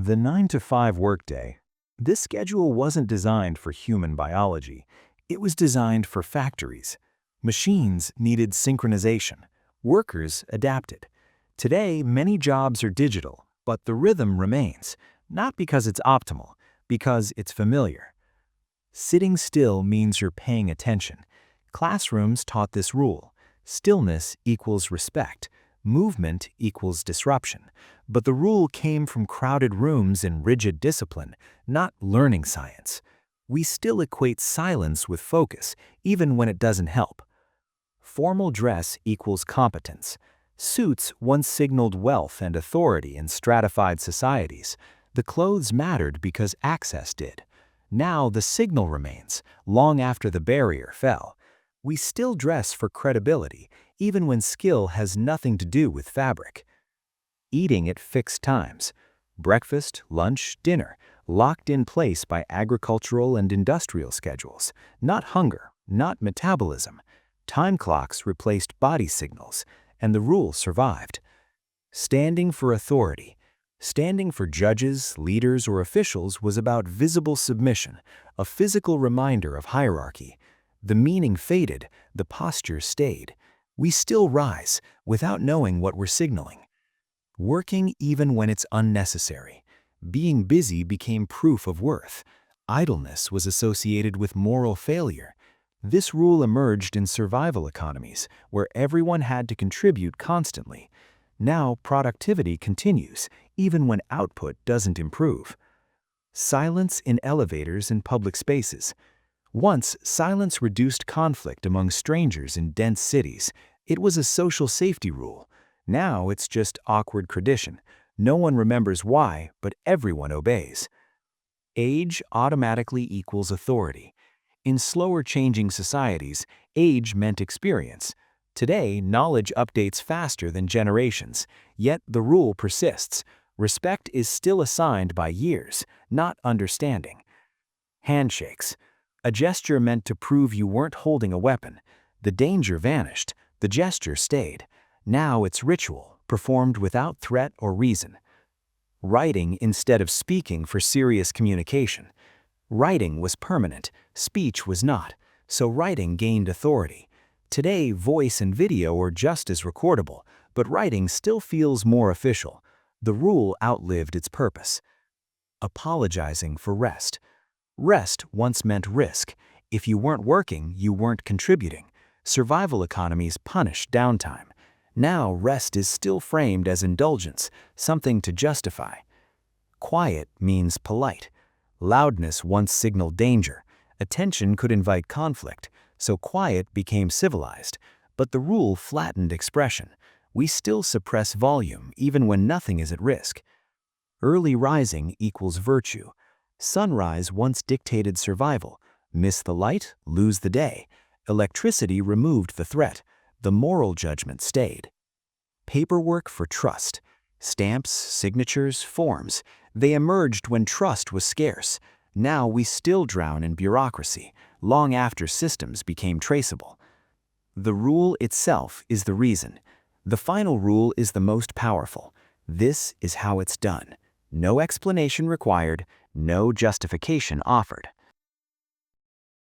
The 9 to 5 workday. This schedule wasn't designed for human biology. It was designed for factories. Machines needed synchronization. Workers adapted. Today, many jobs are digital, but the rhythm remains, not because it's optimal, because it's familiar. Sitting still means you're paying attention. Classrooms taught this rule. Stillness equals respect. Movement equals disruption. But the rule came from crowded rooms and rigid discipline, not learning science. We still equate silence with focus, even when it doesn't help. Formal dress equals competence. Suits once signaled wealth and authority in stratified societies. The clothes mattered because access did. Now the signal remains, long after the barrier fell. We still dress for credibility, even when skill has nothing to do with fabric. Eating at fixed times. Breakfast, lunch, dinner, locked in place by agricultural and industrial schedules. Not hunger, not metabolism. Time clocks replaced body signals, and the rule survived. Standing for authority. Standing for judges, leaders, or officials was about visible submission, a physical reminder of hierarchy. The meaning faded, the posture stayed. We still rise, without knowing what we're signaling. Working even when it's unnecessary. Being busy became proof of worth. Idleness was associated with moral failure. This rule emerged in survival economies, where everyone had to contribute constantly. Now productivity continues, even when output doesn't improve. Silence in elevators and public spaces. Once, silence reduced conflict among strangers in dense cities. It was a social safety rule. Now it's just awkward tradition. No one remembers why, but everyone obeys. Age automatically equals authority. In slower changing societies, age meant experience. Today, knowledge updates faster than generations, yet the rule persists. Respect is still assigned by years, not understanding. Handshakes. A gesture meant to prove you weren't holding a weapon. The danger vanished, the gesture stayed. Now it's ritual, performed without threat or reason. Writing instead of speaking for serious communication. Writing was permanent, speech was not, so writing gained authority. Today, voice and video are just as recordable, but writing still feels more official. The rule outlived its purpose. Apologizing for rest. Rest once meant risk. If you weren't working, you weren't contributing. Survival economies punished downtime. Now rest is still framed as indulgence, something to justify. Quiet means polite. Loudness once signaled danger. Attention could invite conflict, so quiet became civilized. But the rule flattened expression. We still suppress volume even when nothing is at risk. Early rising equals virtue. Sunrise once dictated survival. Miss the light, lose the day. Electricity removed the threat. The moral judgment stayed. Paperwork for trust. Stamps, signatures, forms. They emerged when trust was scarce. Now we still drown in bureaucracy, long after systems became traceable. The rule itself is the reason. The final rule is the most powerful. This is how it's done. No explanation required, no justification offered.